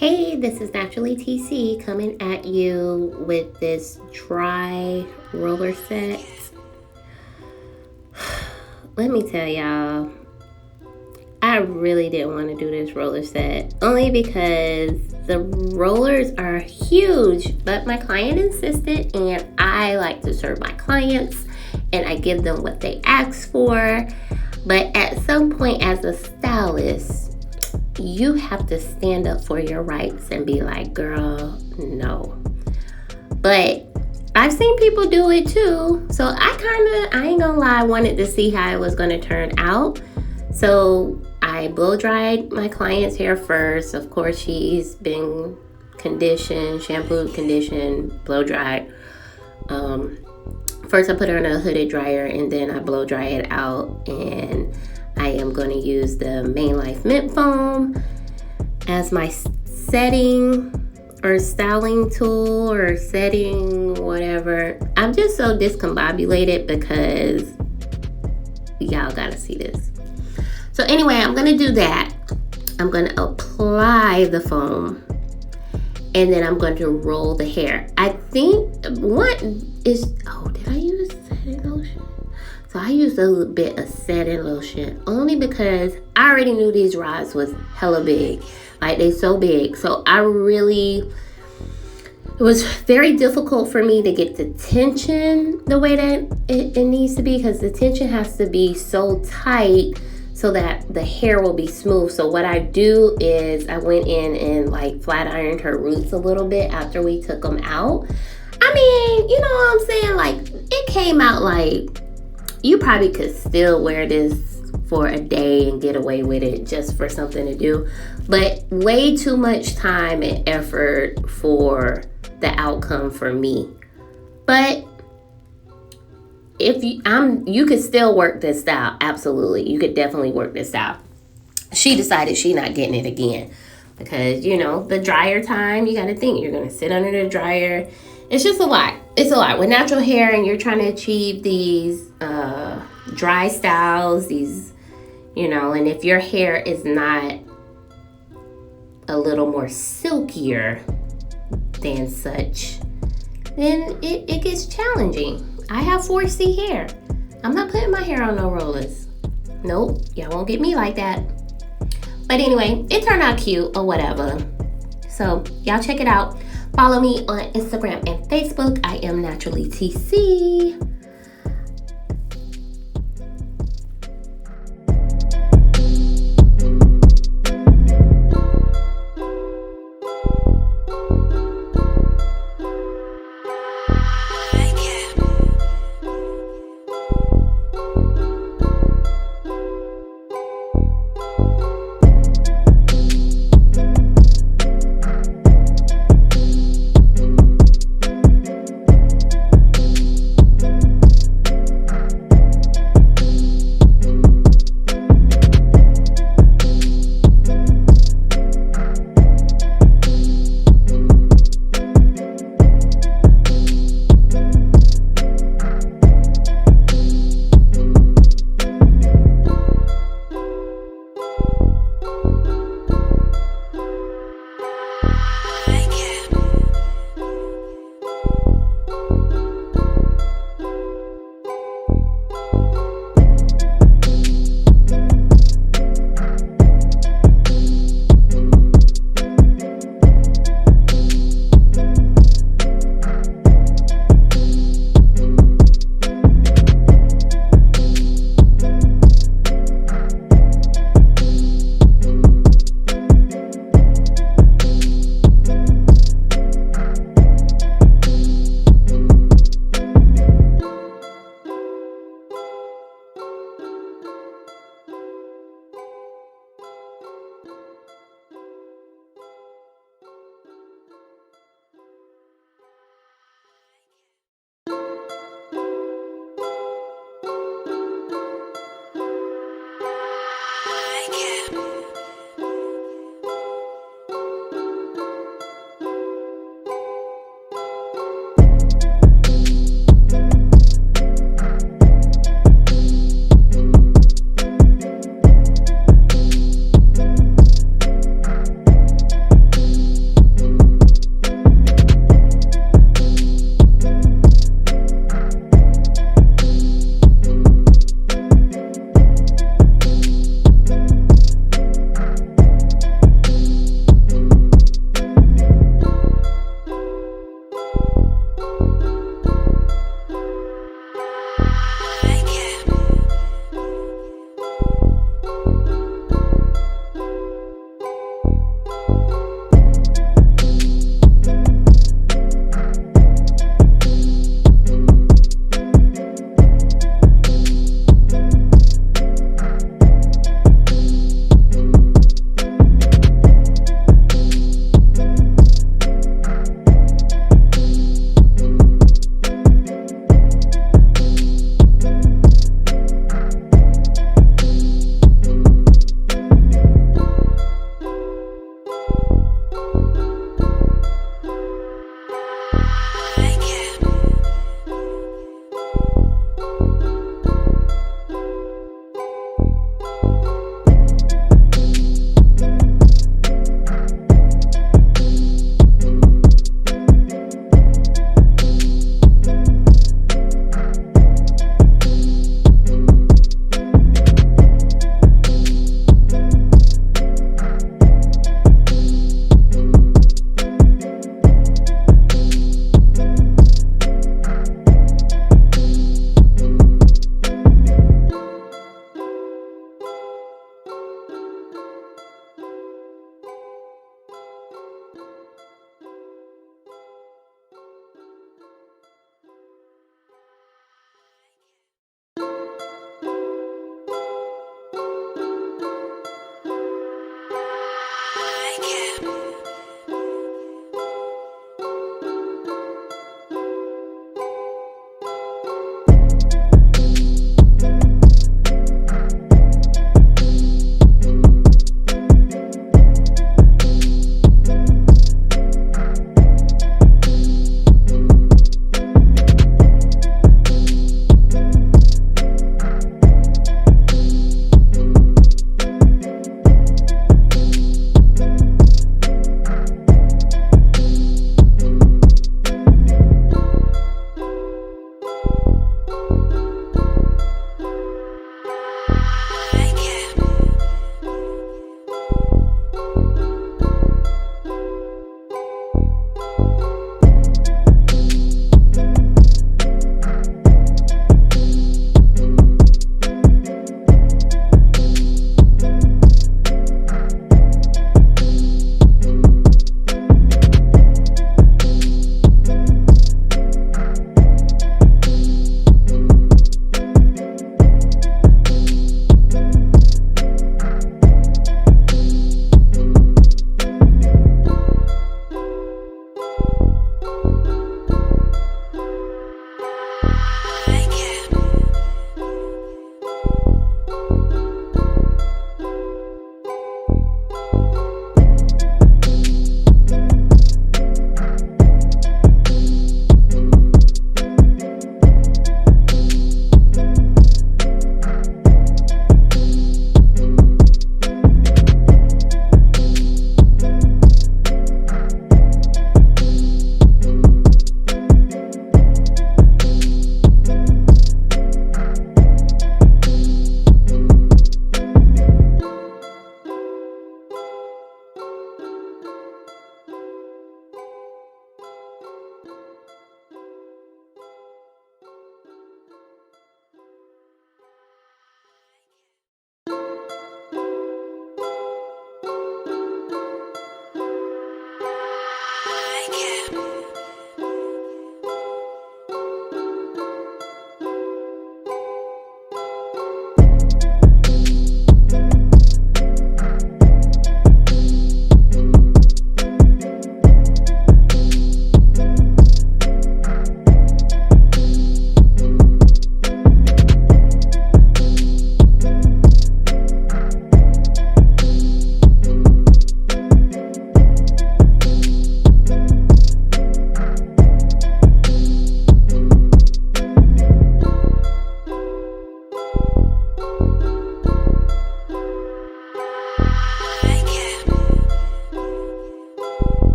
Hey, this is Naturally TC coming at you with this dry roller set. Let me tell y'all, I really didn't want to do this roller set only because the rollers are huge, but my client insisted, and I like to serve my clients and I give them what they ask for. But at some point, as a stylist, you have to stand up for your rights and be like, girl, no. But I've seen people do it too. So I ain't gonna lie, wanted to see how it was gonna turn out. So I blow dried my client's hair first. Of course, she's been conditioned, shampooed, conditioned, blow dried. First I put her in a hooded dryer and then I blow dry it out, and I am going to use the Main Life Mint Foam as my setting or styling tool or setting whatever. I'm just so discombobulated because y'all gotta see this. So anyway, I'm going to do that. I'm going to apply the foam and then I'm going to roll the hair. I think did I use setting lotion? So I used a little bit of setting lotion only because I already knew these rods was hella big. Like, they so big. So it was very difficult for me to get the tension the way that it needs to be, because the tension has to be so tight so that the hair will be smooth. So what I do is I went in and like flat ironed her roots a little bit after we took them out. I mean, you know what I'm saying? Like, it came out like you probably could still wear this for a day and get away with it just for something to do. But way too much time and effort for the outcome for me. But you could still work this style. Absolutely. You could definitely work this style. She decided she's not getting it again because, the dryer time, you got to think you're going to sit under the dryer. It's just a lot. It's a lot. With natural hair and you're trying to achieve these dry styles, and if your hair is not a little more silkier than such, then it gets challenging. I have 4C hair. I'm not putting my hair on no rollers. Nope, y'all won't get me like that. But anyway, it turned out cute or whatever. So y'all check it out. Follow me on Instagram and Facebook. I am Naturally TC.